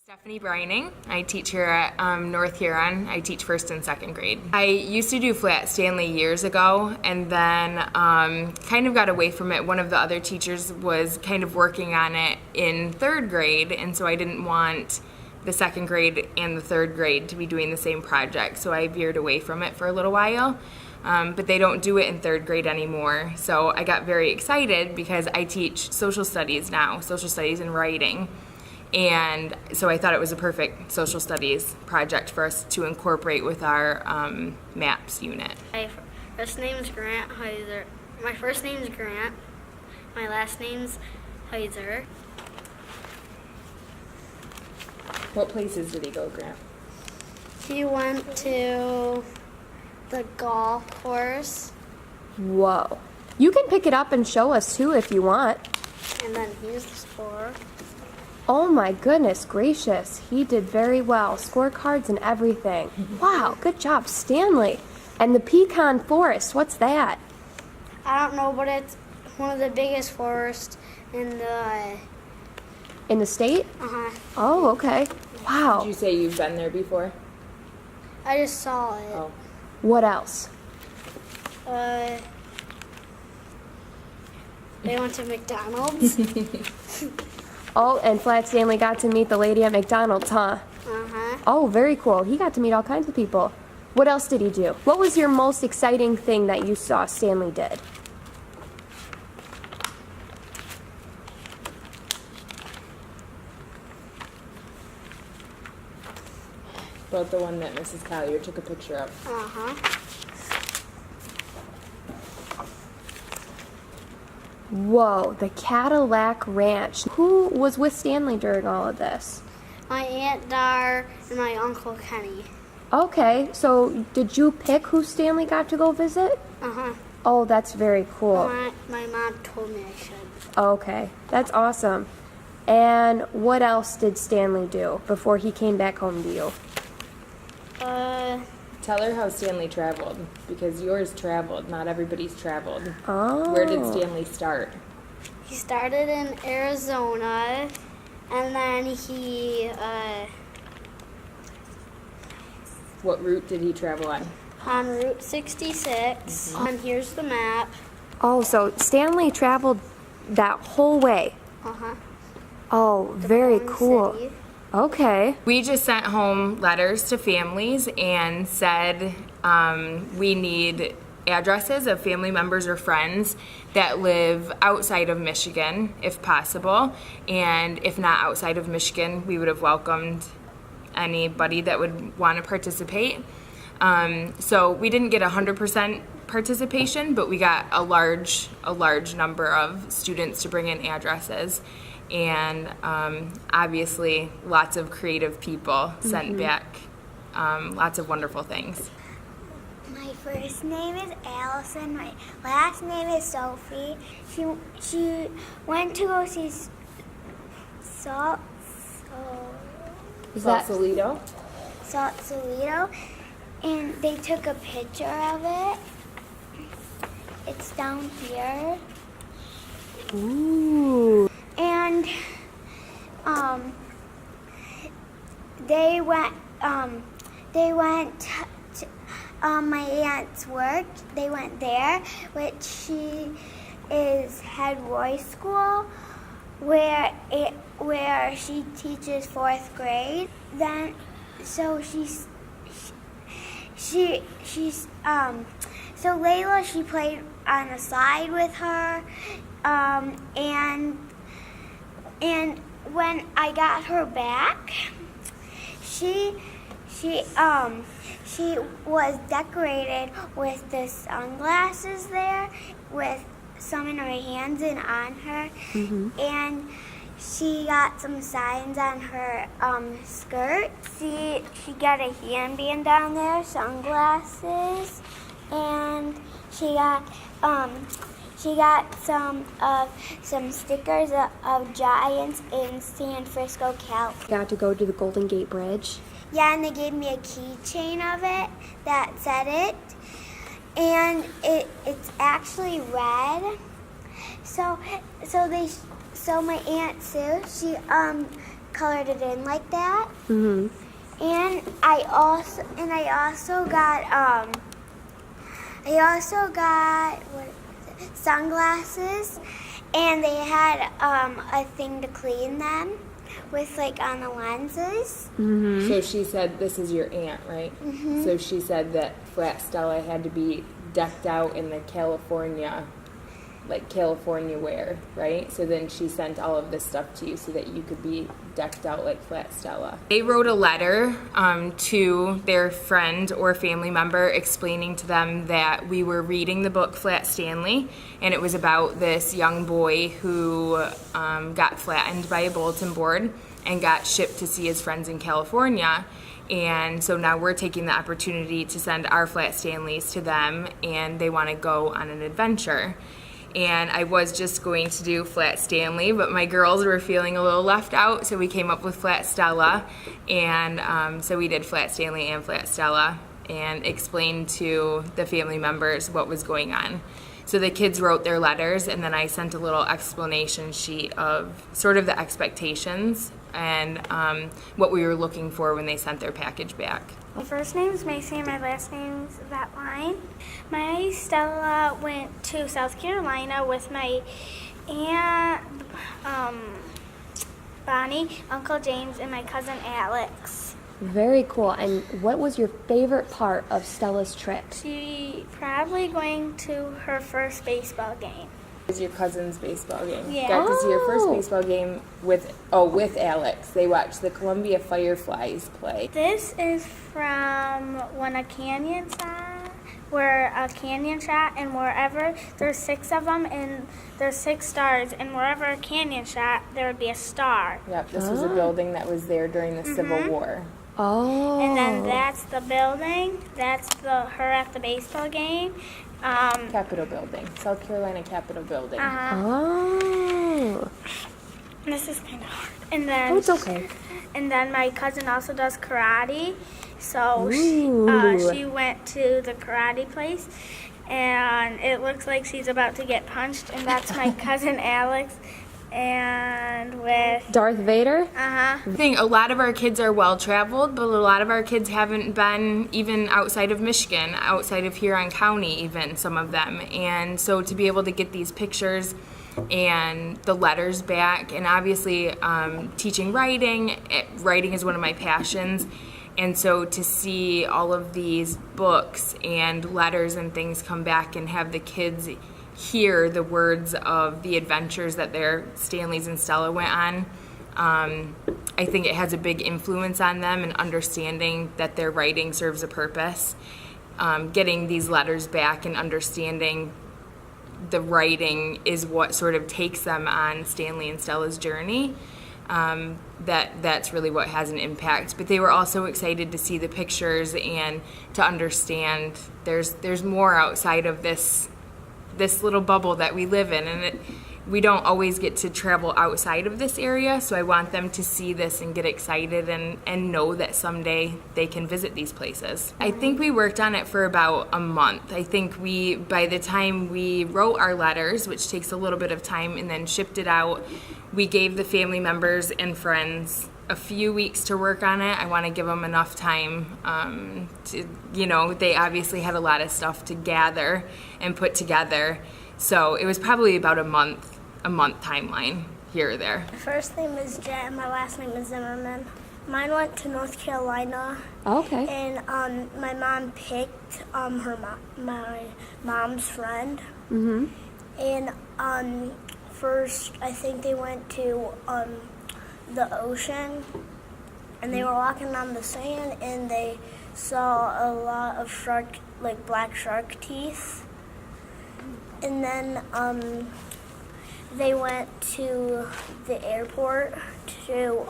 Stephanie Brining. I teach here at North Huron. I teach first and second grade. I used to do flat Stanley years ago and then kind of got away from it. One of the other teachers was kind of working on it in third grade, and so I didn't want the second grade and the third grade to be doing the same project, so I veered away from it for a little while. But they don't do it in third grade anymore, so I got very excited because I teach social studies now, social studies and writing. And so I thought it was a perfect social studies project for us to incorporate with our MAPS unit. My first name is Grant Heiser. My first name is Grant. My last name's Heiser. What places did he go, Grant? He went to the golf course, Whoa. You can pick it up and show us too if you want. and then here's the score. Oh my goodness gracious. He did very well. Scorecards and everything. Wow, good job, Stanley. And the pecan forest, what's that? I don't know, but it's one of the biggest forests in the. In the state? Oh, okay. Did Wow. you say you've been there before? I just saw it. Oh. What else? They went to McDonald's. Oh, and Flat Stanley got to meet the lady at McDonald's, huh? Oh, very cool. He got to meet all kinds of people. What else did he do? What was your most exciting thing that you saw Stanley did? About the one that Mrs. Collier took a picture of. Whoa, the Cadillac Ranch. Who was with Stanley during all of this? My Aunt Dar and my Uncle Kenny. Okay, so did you pick who Stanley got to go visit? Oh, that's very cool. My mom told me I should. Okay, that's awesome. And what else did Stanley do before he came back home to you? Tell her how Stanley traveled, because yours traveled, not everybody's traveled. Oh. Where did Stanley start? He started in Arizona, and then he, What route did he travel on? on Route 66, and here's the map. Oh, so Stanley traveled that whole way. Oh, very One cool. city. Okay. We just sent home letters to families and said we need addresses of family members or friends that live outside of Michigan, if possible. And if not outside of Michigan, we would have welcomed anybody that would want to participate. So we didn't get 100% participation, but we got a large number of students to bring in addresses. And obviously lots of creative people sent back lots of wonderful things. My first name is Allison. My last name is Sophie. She went to go see Sausalito? Sausalito, and they took a picture of it. It's down here. Ooh. And they went to my aunt's work. They went there, which she is head Roy School, where she teaches fourth grade. Then, so so Layla, she played on the slide with her, and when I got her back, she was decorated with the sunglasses there, with some in her hands and on her, and she got some signs on her skirt. She got a handband down there, sunglasses, and she got some stickers of giants in San Francisco, California. Got to go to the Golden Gate Bridge. Yeah, and they gave me a keychain of it that said it, and it's actually red. So my Aunt Sue, colored it in like that. Mm-hmm. And I also got what is it? Sunglasses, and they had a thing to clean them with like on the lenses. Mm-hmm. So she said, this is your aunt, right? Mm-hmm. So she said that Flat Stella had to be decked out in the California wear, right? So then she sent all of this stuff to you so that you could be decked out like Flat Stella. They wrote a letter to their friend or family member explaining to them that we were reading the book Flat Stanley, and it was about this young boy who got flattened by a bulletin board and got shipped to see his friends in California. And so now we're taking the opportunity to send our Flat Stanleys to them, and they want to go on an adventure. And I was just going to do Flat Stanley, but my girls were feeling a little left out, so we came up with Flat Stella. And so we did Flat Stanley and Flat Stella and explained to the family members what was going on. So the kids wrote their letters, and then I sent a little explanation sheet of sort of the expectations and what we were looking for when they sent their package back. My first name's Macy and my last name's Vatline. My Stella went to South Carolina with my aunt Bonnie, Uncle James, and my cousin Alex. Very cool. And what was your favorite part of Stella's trip? She probably going to her first baseball game. It was your cousin's baseball game. Yeah. Got to see your first Oh. baseball game with Alex. They watched the Columbia Fireflies play. This is from when a canyon shot, and wherever there's 6 of them, and there's 6 stars, and wherever a canyon shot, there would be a star. Yep, this was a building that was there during the Civil War. Oh. And then that's the building. That's her at the baseball game. Capitol Building, South Carolina Capitol Building. Oh. This is kind of hard. And then Oh, it's okay. And then my cousin also does karate, so Ooh. she went to the karate place, and it looks like she's about to get punched. And that's my cousin Alex, and with Darth Vader? I think a lot of our kids are well traveled, but a lot of our kids haven't been even outside of Michigan, outside of Huron County, even some of them. And so to be able to get these pictures and the letters back, and obviously teaching writing is one of my passions. And so to see all of these books and letters and things come back and have the kids hear the words of the adventures that their Stanleys and Stella went on, I think it has a big influence on them and understanding that their writing serves a purpose. Getting these letters back and understanding the writing is what sort of takes them on Stanley and Stella's journey. That's really what has an impact. But they were also excited to see the pictures and to understand there's more outside of this little bubble that we live in, and we don't always get to travel outside of this area, so I want them to see this and get excited and know that someday they can visit these places. I think we worked on it for about a month. I think by the time we wrote our letters, which takes a little bit of time, and then shipped it out, we gave the family members and friends a few weeks to work on it. I want to give them enough time they obviously had a lot of stuff to gather and put together. So it was probably about a month timeline here or there. My first name is Jet and my last name is Zimmerman. Mine went to North Carolina. Okay. And my mom picked my mom's friend. Mm-hmm. And first, I think they went to the ocean, and they were walking on the sand, and they saw a lot of black shark teeth. And then they went to the airport to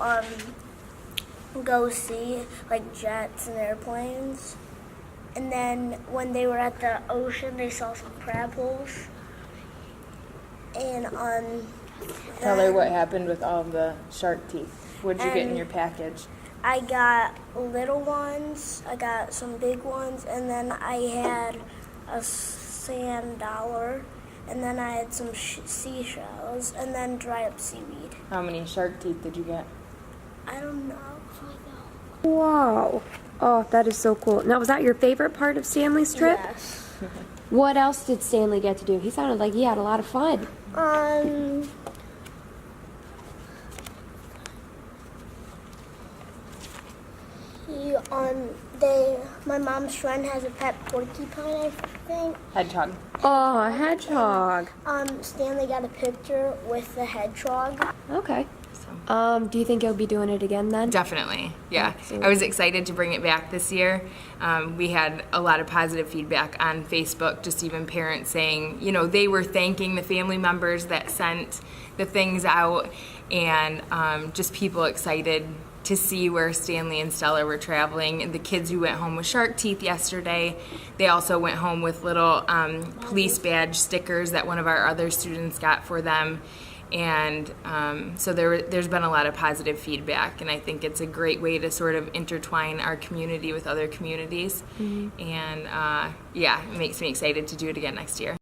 go see jets and airplanes. And then when they were at the ocean, they saw some crab holes. And Tell her what happened with all of the shark teeth. What'd you get in your package? I got little ones, I got some big ones, and then I had a sand dollar, and then I had some seashells, and then dried up seaweed. How many shark teeth did you get? I don't know. Wow. Oh, that is so cool. Now, was that your favorite part of Stanley's trip? Yes. What else did Stanley get to do? He sounded like he had a lot of fun. He my mom's friend has a pet porcupine, I think. Hedgehog. Oh, a hedgehog. Stanley got a picture with the hedgehog. Okay. Do you think he'll be doing it again then? Definitely, yeah. Absolutely. I was excited to bring it back this year. We had a lot of positive feedback on Facebook, just even parents saying, you know, they were thanking the family members that sent the things out, and just people excited to see where Stanley and Stella were traveling. And the kids who went home with shark teeth yesterday, they also went home with little police badge stickers that one of our other students got for them. And so there's been a lot of positive feedback, and I think it's a great way to sort of intertwine our community with other communities. And yeah, it makes me excited to do it again next year.